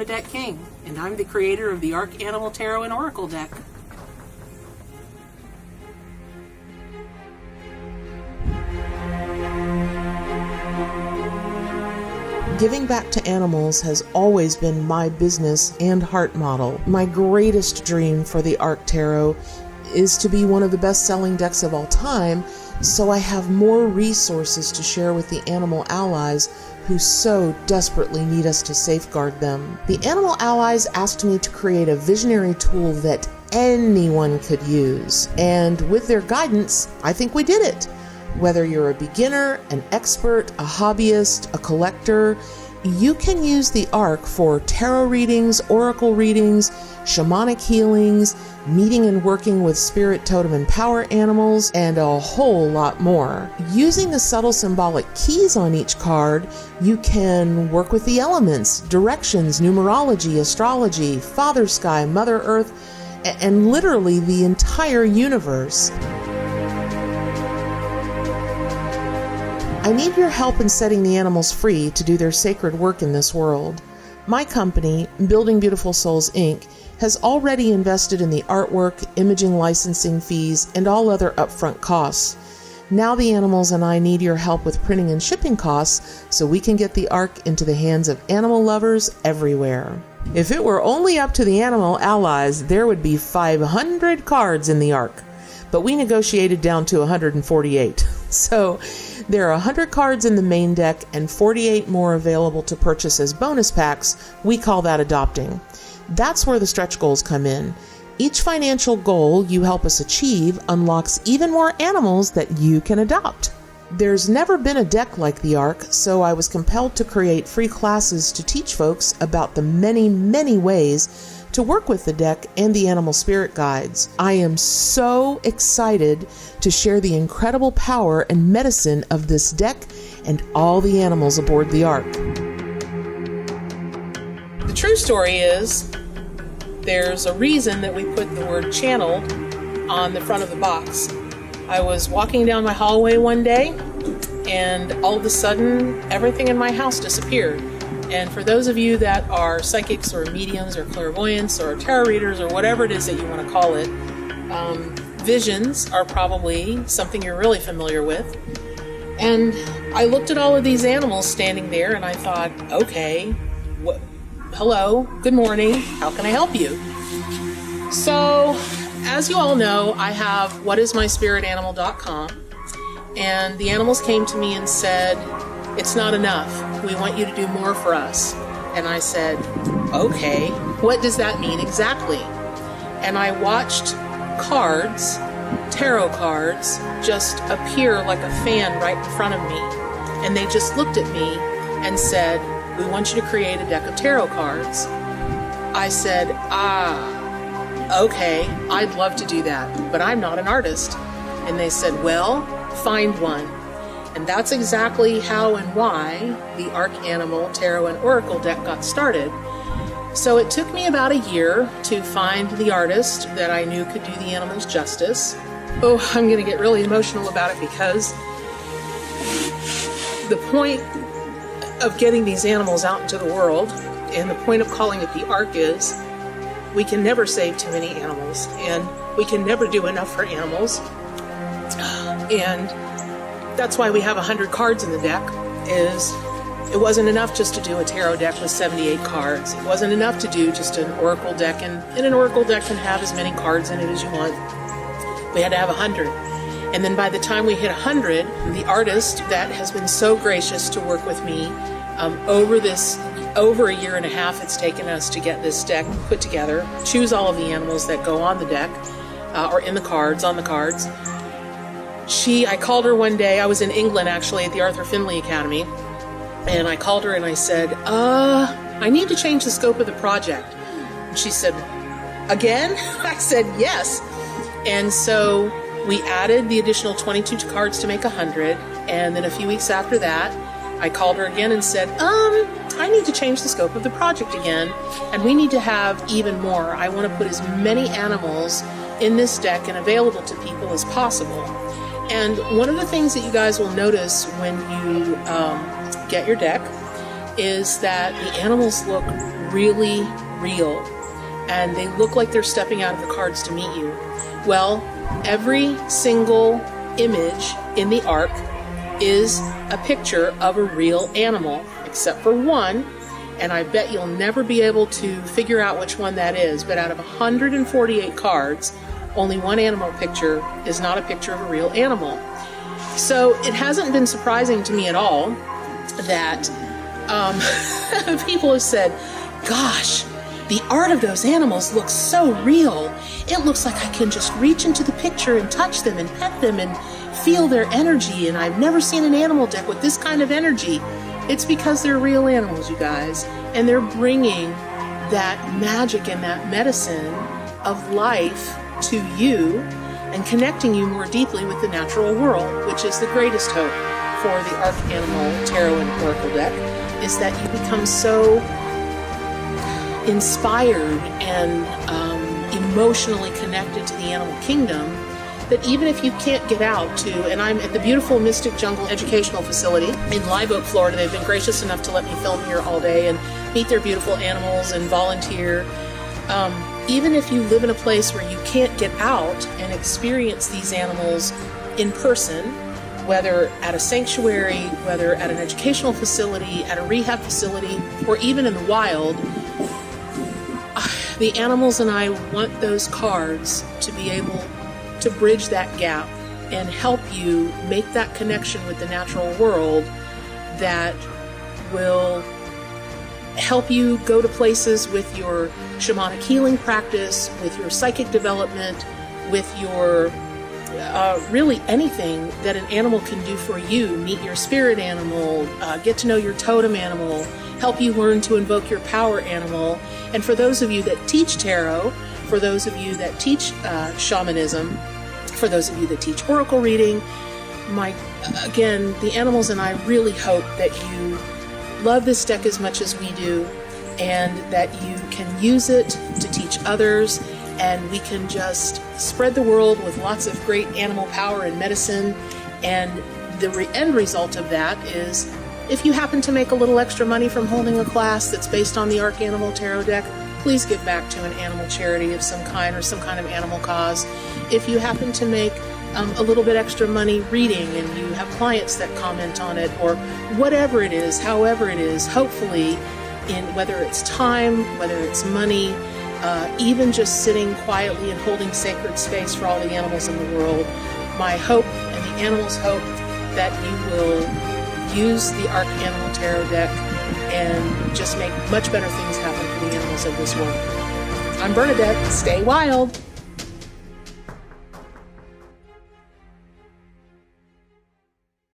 a deck king, and I'm the creator of the Arc Animal Tarot and Oracle deck. Giving back to animals has always been my business and heart model. My greatest dream for the Arc Tarot is to be one of the best-selling decks of all time, so I have more resources to share with the animal allies who so desperately need us to safeguard them. The animal allies asked me to create a visionary tool that anyone could use, and with their guidance, I think we did it. Whether you're a beginner, an expert, a hobbyist, a collector, you can use the Arc for tarot readings, oracle readings, shamanic healings, meeting and working with spirit, totem, and power animals, and a whole lot more. Using the subtle symbolic keys on each card, you can work with the elements, directions, numerology, astrology, Father Sky, Mother Earth, and literally the entire universe. I need your help in setting the animals free to do their sacred work in this world. My company, Building Beautiful Souls, Inc., has already invested in the artwork, imaging licensing fees, and all other upfront costs. Now the animals and I need your help with printing and shipping costs so we can get the Arc into the hands of animal lovers everywhere. If it were only up to the animal allies, there would be 500 cards in the Arc, but we negotiated down to 148. So there are 100 cards in the main deck and 48 more available to purchase as bonus packs. We call that adopting. That's where the stretch goals come in. Each financial goal you help us achieve unlocks even more animals that you can adopt. There's never been a deck like the Arc, so I was compelled to create free classes to teach folks about the many, many ways to work with the deck and the animal spirit guides. I am so excited to share the incredible power and medicine of this deck and all the animals aboard the Arc. The true story is, there's a reason that we put the word channeled on the front of the box. I was walking down my hallway one day, and all of a sudden, everything in my house disappeared. And for those of you that are psychics or mediums or clairvoyants or tarot readers or whatever it is that you want to call it, visions are probably something you're really familiar with. And I looked at all of these animals standing there and I thought, okay, hello, good morning, how can I help you? So, as you all know, I have whatismyspiritanimal.com, and the animals came to me and said, it's not enough. We want you to do more for us. And I said, okay, what does that mean exactly? And I watched cards, tarot cards, just appear like a fan right in front of me. And they just looked at me and said, we want you to create a deck of tarot cards. I said, okay, I'd love to do that, but I'm not an artist. And they said, well, find one. And that's exactly how and why the Arc Animal Tarot and Oracle deck got started. So it took me about a year to find the artist that I knew could do the animals justice. Oh, I'm going to get really emotional about it because the point of getting these animals out into the world and the point of calling it the Arc is we can never save too many animals and we can never do enough for animals. And that's why we have 100 cards in the deck. It wasn't enough just to do a tarot deck with 78 cards. It wasn't enough to do just an oracle deck, and an oracle deck can have as many cards in it as you want. We had to have 100. And then by the time we hit 100, the artist that has been so gracious to work with me over a year and a half it's taken us to get this deck put together, choose all of the animals that go on the deck, or in the cards, on the cards. I called her one day. I was in England, actually, at the Arthur Findlay Academy. And I called her and I said, I need to change the scope of the project. And she said, again? I said, yes. And so we added the additional 22 cards to make 100. And then a few weeks after that, I called her again and said, I need to change the scope of the project again. And we need to have even more. I want to put as many animals in this deck and available to people as possible. And one of the things that you guys will notice when you get your deck is that the animals look really real, and they look like they're stepping out of the cards to meet you. Well, every single image in the Ark is a picture of a real animal, except for one, and I bet you'll never be able to figure out which one that is, but out of 148 cards, only one animal picture is not a picture of a real animal. So it hasn't been surprising to me at all that people have said, gosh, the art of those animals looks so real. It looks like I can just reach into the picture and touch them and pet them and feel their energy, and I've never seen an animal deck with this kind of energy. It's because they're real animals, you guys, and they're bringing that magic and that medicine of life to you and connecting you more deeply with the natural world, which is the greatest hope for the Archanimal Tarot and Oracle deck, is that you become so inspired and emotionally connected to the animal kingdom that even if you can't get out to, and I'm at the beautiful Mystic Jungle Educational Facility in Live Oak, Florida. They've been gracious enough to let me film here all day and meet their beautiful animals and volunteer. Even if you live in a place where you can't get out and experience these animals in person, whether at a sanctuary, whether at an educational facility, at a rehab facility, or even in the wild, the animals and I want those cards to be able to bridge that gap and help you make that connection with the natural world that will help you go to places with your shamanic healing practice, with your psychic development, with your really anything that an animal can do for you. Meet your spirit animal, get to know your totem animal, help you learn to invoke your power animal. And for those of you that teach tarot, for those of you that teach shamanism, for those of you that teach oracle reading, again, the animals and I really hope that you love this deck as much as we do, and that you can use it to teach others, and we can just spread the world with lots of great animal power and medicine. And the end result of that is, if you happen to make a little extra money from holding a class that's based on the Archanimal Tarot deck, please give back to an animal charity of some kind or some kind of animal cause. If you happen to make a little bit extra money reading and you have clients that comment on it, or whatever it is, however it is, hopefully, in whether it's time, whether it's money, even just sitting quietly and holding sacred space for all the animals in the world, my hope and the animals' hope that you will use the Archanimal Tarot deck and just make much better things happen for the animals of this world. I'm Bernadette. Stay wild.